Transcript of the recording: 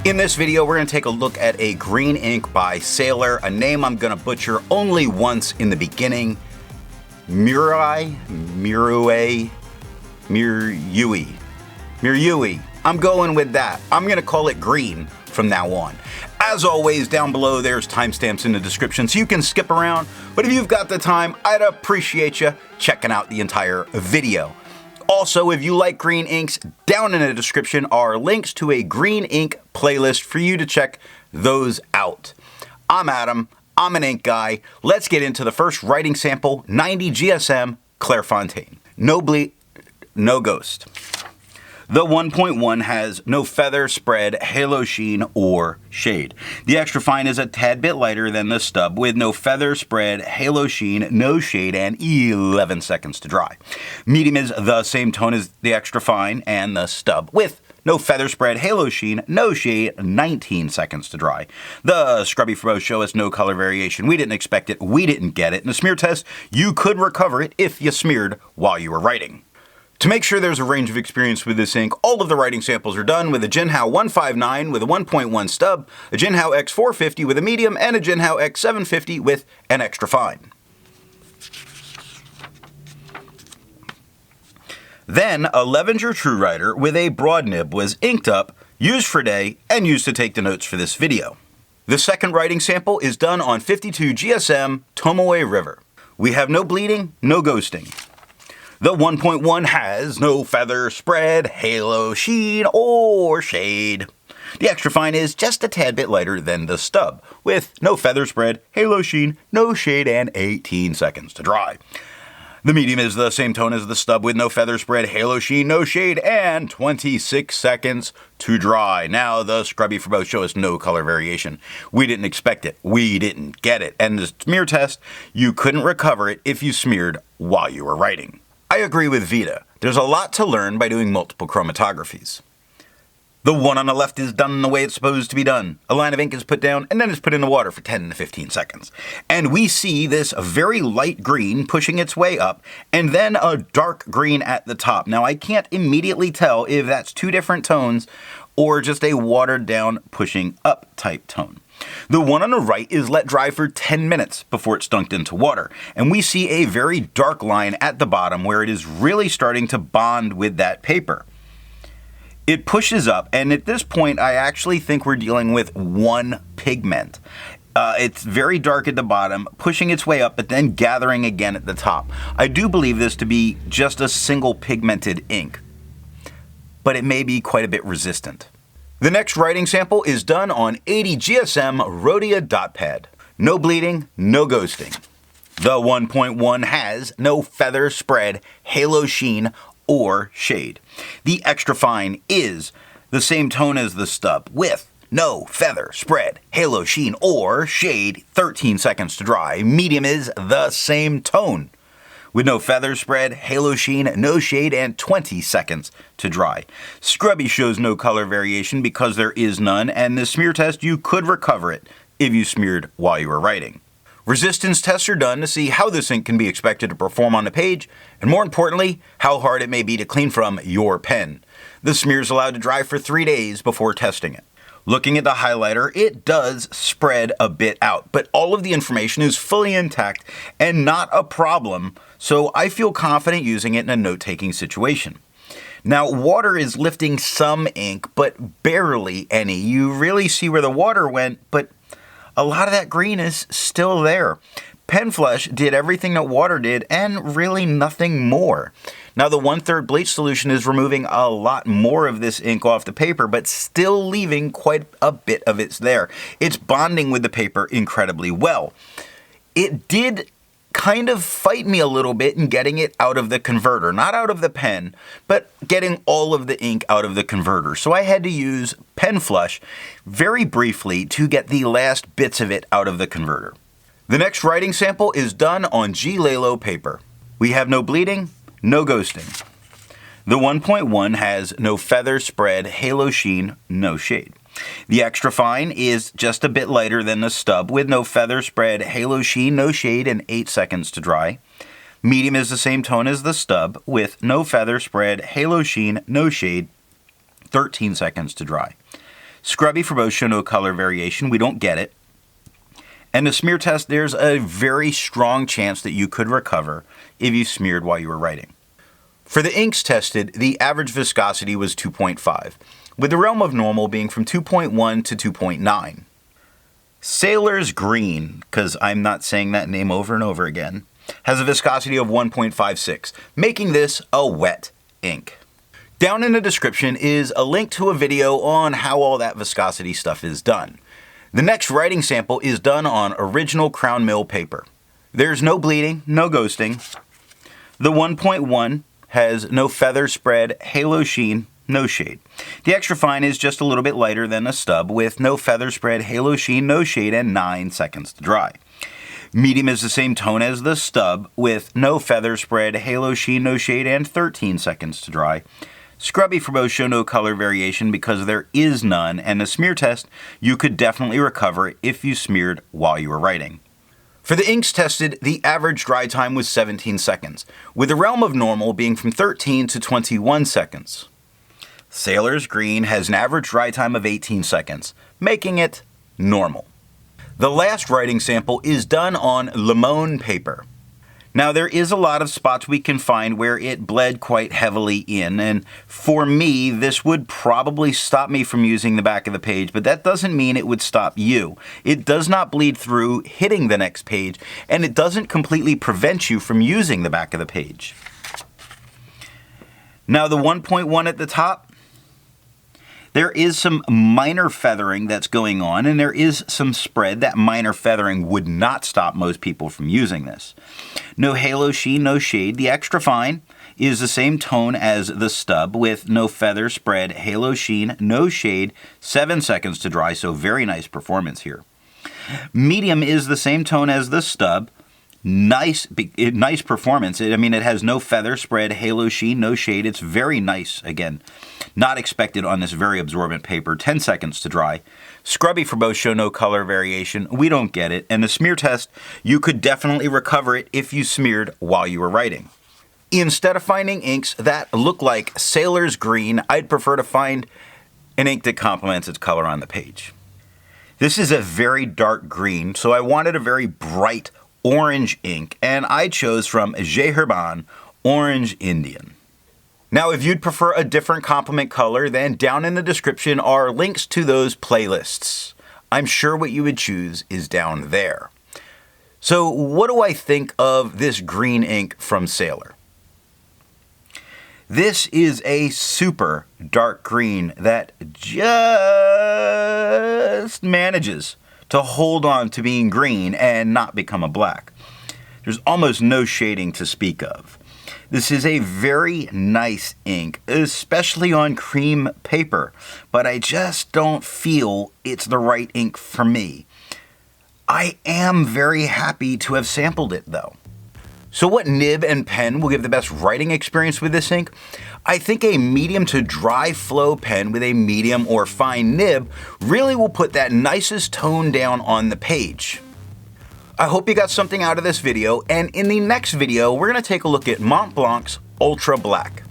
In this video, we're going to take a look at a green ink by Sailor, a name I'm going to butcher only once in the beginning. Miruai. I'm going with that. I'm going to call it green from now on. As always, down below there's timestamps in the description so you can skip around, but if you've got the time, I'd appreciate you checking out the entire video. Also, if you like green inks, down in the description are links to a green ink playlist for you to check those out. I'm Adam, I'm an ink guy. Let's get into the first writing sample, 90 GSM Clairfontaine. No bleed, no ghost. The 1.1 has no feather, spread, halo sheen, or shade. The extra fine is a tad bit lighter than the stub with no feather, spread, halo sheen, no shade, and 11 seconds to dry. Medium is the same tone as the extra fine and the stub with no feather, spread, halo sheen, no shade, 19 seconds to dry. The scrubby for both show us no color variation. We didn't expect it, we didn't get it. In the smear test, you could recover it if you smeared while you were writing. To make sure there's a range of experience with this ink, all of the writing samples are done with a Jinhao 159 with a 1.1 stub, a Jinhao X450 with a medium, and a Jinhao X750 with an extra fine. Then, a Levenger True Writer with a broad nib was inked up, used for day, and used to take the notes for this video. The second writing sample is done on 52 GSM Tomoe River. We have no bleeding, no ghosting. The 1.1 has no feather, spread, halo, sheen, or shade. The extra fine is just a tad bit lighter than the stub, with no feather, spread, halo, sheen, no shade, and 18 seconds to dry. The medium is the same tone as the stub with no feather, spread, halo, sheen, no shade, and 26 seconds to dry. Now, the scrubby for both show us no color variation. We didn't expect it. We didn't get it. And the smear test, you couldn't recover it if you smeared while you were writing. I agree with Vita. There's a lot to learn by doing multiple chromatographies. The one on the left is done the way it's supposed to be done. A line of ink is put down and then it's put in the water for 10 to 15 seconds. And we see this very light green pushing its way up and then a dark green at the top. Now I can't immediately tell if that's two different tones or just a watered down pushing up type tone. The one on the right is let dry for 10 minutes before it's dunked into water, and we see a very dark line at the bottom where it is really starting to bond with that paper. It pushes up, and at this point I actually think we're dealing with one pigment. It's very dark at the bottom, pushing its way up, but then gathering again at the top. I do believe this to be just a single pigmented ink, but it may be quite a bit resistant. The next writing sample is done on 80 GSM Rhodia dot pad. No bleeding, no ghosting. The 1.1 has no feather, spread, halo sheen, or shade. The extra fine is the same tone as the stub with no feather, spread, halo sheen, or shade, 13 seconds to dry. Medium is the same tone with no feather, spread, halo sheen, no shade, and 20 seconds to dry. Scrubby shows no color variation because there is none, and the smear test, you could recover it if you smeared while you were writing. Resistance tests are done to see how this ink can be expected to perform on the page, and more importantly, how hard it may be to clean from your pen. The smear is allowed to dry for 3 days before testing it. Looking at the highlighter, it does spread a bit out, but all of the information is fully intact and not a problem, so I feel confident using it in a note-taking situation. Now, water is lifting some ink, but barely any. You really see where the water went, but a lot of that green is still there. Pen Flush did everything that water did and really nothing more. Now the 1/3 bleach solution is removing a lot more of this ink off the paper, but still leaving quite a bit of it there. It's bonding with the paper incredibly well. It did kind of fight me a little bit in getting it out of the converter. Not out of the pen, but getting all of the ink out of the converter. So I had to use Pen Flush very briefly to get the last bits of it out of the converter. The next writing sample is done on G Lalo paper. We have no bleeding, no ghosting. The 1.1 has no feather, spread, halo sheen, no shade. The extra fine is just a bit lighter than the stub with no feather, spread, halo sheen, no shade, and 8 seconds to dry. Medium is the same tone as the stub with no feather, spread, halo sheen, no shade, 13 seconds to dry. Scrubby for both show no color variation, we don't get it. And the smear test, there's a very strong chance that you could recover if you smeared while you were writing. For the inks tested, the average viscosity was 2.5, with the realm of normal being from 2.1 to 2.9. Sailor's Green, because I'm not saying that name over and over again, has a viscosity of 1.56, making this a wet ink. Down in the description is a link to a video on how all that viscosity stuff is done. The next writing sample is done on original crown mill paper. There's no bleeding, no ghosting. The 1.1 has no feather spread, halo sheen, no shade. The extra fine is just a little bit lighter than a stub with no feather spread, halo sheen, no shade, and 9 seconds to dry. Medium is the same tone as the stub with no feather spread, halo sheen, no shade, and 13 seconds to dry. Scrubby for both show no color variation because there is none, and the smear test, you could definitely recover if you smeared while you were writing. For the inks tested, the average dry time was 17 seconds, with the realm of normal being from 13 to 21 seconds. Sailor's Green has an average dry time of 18 seconds, making it normal. The last writing sample is done on limon paper. Now there is a lot of spots we can find where it bled quite heavily in, and for me this would probably stop me from using the back of the page, but that doesn't mean it would stop you. It does not bleed through hitting the next page, and it doesn't completely prevent you from using the back of the page. Now the 1.1 at the top, there is some minor feathering that's going on, and there is some spread. That minor feathering would not stop most people from using this. No halo sheen, no shade. The extra fine is the same tone as the stub with no feather spread, halo sheen, no shade, 7 seconds to dry, so very nice performance here. Medium is the same tone as the stub. Nice performance. It has no feather spread, halo sheen, no shade. It's very nice. Again, not expected on this very absorbent paper. 10 seconds to dry. Scrubby for both show no color variation. We don't get it. And the smear test, you could definitely recover it if you smeared while you were writing. Instead of finding inks that look like Sailor's Green, I'd prefer to find an ink that complements its color on the page. This is a very dark green, so I wanted a very bright orange ink, and I chose from Herbin Orange Indien. Now, if you'd prefer a different complement color, then down in the description are links to those playlists. I'm sure what you would choose is down there. So what do I think of this green ink from Sailor? This is a super dark green that just manages to hold on to being green and not become a black. There's almost no shading to speak of. This is a very nice ink, especially on cream paper, but I just don't feel it's the right ink for me. I am very happy to have sampled it though. So what nib and pen will give the best writing experience with this ink? I think a medium to dry flow pen with a medium or fine nib really will put that nicest tone down on the page. I hope you got something out of this video, and in the next video, we're going to take a look at Mont Blanc's Ultra Black.